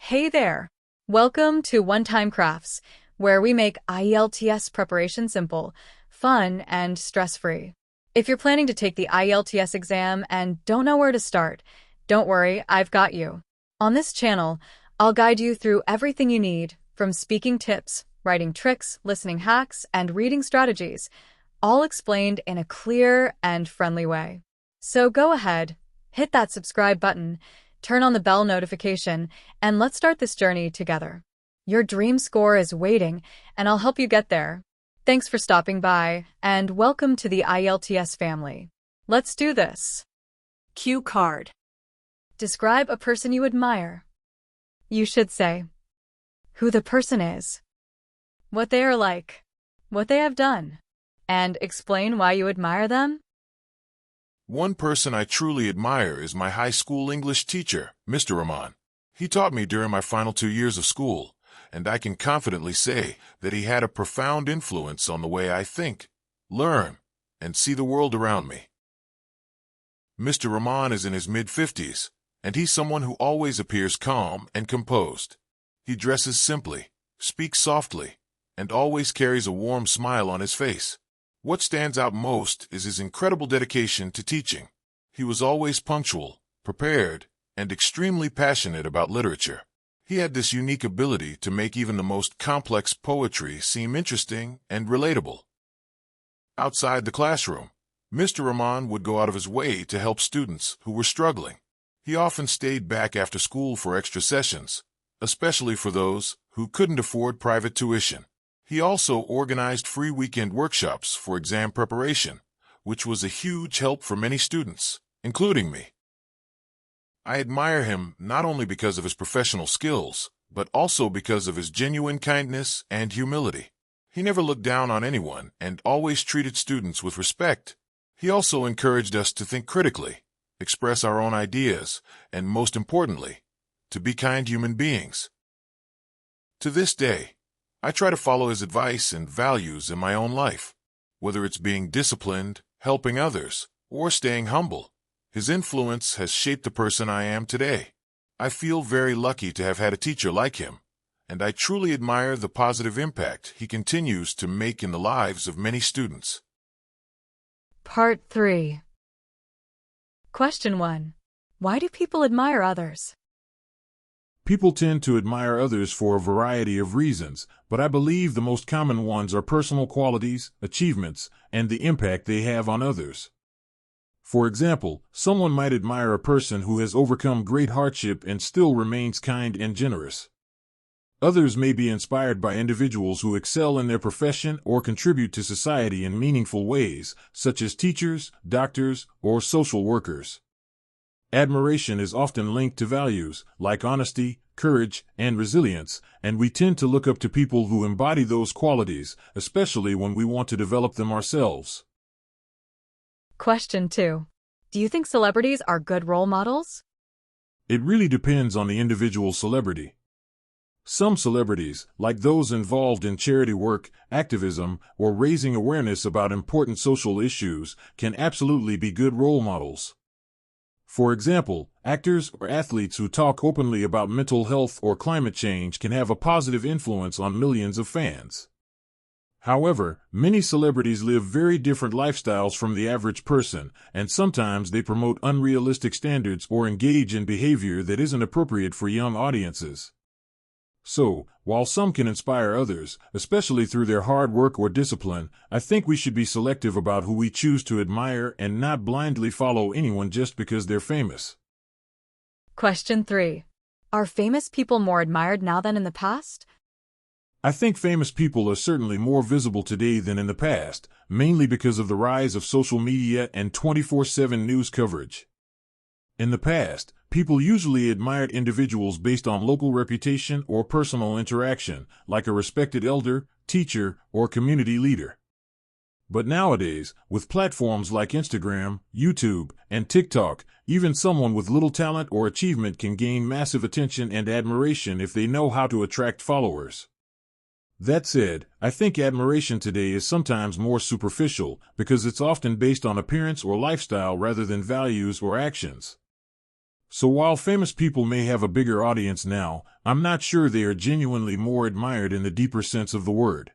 Hey there! Welcome to One Time Crafts, where we make IELTS preparation simple, fun, and stress-free. If you're planning to take the IELTS exam and don't know where to start, don't worry, I've got you. On this channel, I'll guide you through everything you need, from speaking tips, writing tricks, listening hacks, and reading strategies, all explained in a clear and friendly way. So go ahead, hit that subscribe button, turn on the bell notification, and let's start this journey together. Your dream score is waiting, and I'll help you get there. Thanks for stopping by, and welcome to the IELTS family. Let's do this. Cue card. Describe a person you admire. You should say who the person is, what they are like, what they have done, and explain why you admire them. One person I truly admire is my high school English teacher, Mr. Rahman. He taught me during my final 2 years of school, and I can confidently say that he had a profound influence on the way I think, learn, and see the world around me. Mr. Rahman is in his mid-50s, and he's someone who always appears calm and composed. He dresses simply, speaks softly, and always carries a warm smile on his face. What stands out most is his incredible dedication to teaching. He was always punctual, prepared, and extremely passionate about literature. He had this unique ability to make even the most complex poetry seem interesting and relatable. Outside the classroom, Mr. Rahman would go out of his way to help students who were struggling. He often stayed back after school for extra sessions, especially for those who couldn't afford private tuition. He also organized free weekend workshops for exam preparation, which was a huge help for many students, including me. I admire him not only because of his professional skills, but also because of his genuine kindness and humility. He never looked down on anyone and always treated students with respect. He also encouraged us to think critically, express our own ideas, and most importantly, to be kind human beings. To this day, I try to follow his advice and values in my own life. Whether it's being disciplined, helping others, or staying humble, his influence has shaped the person I am today. I feel very lucky to have had a teacher like him, and I truly admire the positive impact he continues to make in the lives of many students. Part 3. Question 1. Why do people admire others? People tend to admire others for a variety of reasons, but I believe the most common ones are personal qualities, achievements, and the impact they have on others. For example, someone might admire a person who has overcome great hardship and still remains kind and generous. Others may be inspired by individuals who excel in their profession or contribute to society in meaningful ways, such as teachers, doctors, or social workers. Admiration is often linked to values like honesty, courage, and resilience, and we tend to look up to people who embody those qualities, especially when we want to develop them ourselves. Question 2. Do you think celebrities are good role models? It really depends on the individual celebrity. Some celebrities, like those involved in charity work, activism, or raising awareness about important social issues, can absolutely be good role models. For example, actors or athletes who talk openly about mental health or climate change can have a positive influence on millions of fans. However, many celebrities live very different lifestyles from the average person, and sometimes they promote unrealistic standards or engage in behavior that isn't appropriate for young audiences. So, while some can inspire others, especially through their hard work or discipline, I think we should be selective about who we choose to admire and not blindly follow anyone just because they're famous. Question 3. Are famous people more admired now than in the past? I think famous people are certainly more visible today than in the past, mainly because of the rise of social media and 24/7 news coverage. In the past, people usually admired individuals based on local reputation or personal interaction, like a respected elder, teacher, or community leader. But nowadays, with platforms like Instagram, YouTube, and TikTok, even someone with little talent or achievement can gain massive attention and admiration if they know how to attract followers. That said, I think admiration today is sometimes more superficial because it's often based on appearance or lifestyle rather than values or actions. So while famous people may have a bigger audience now, I'm not sure they are genuinely more admired in the deeper sense of the word.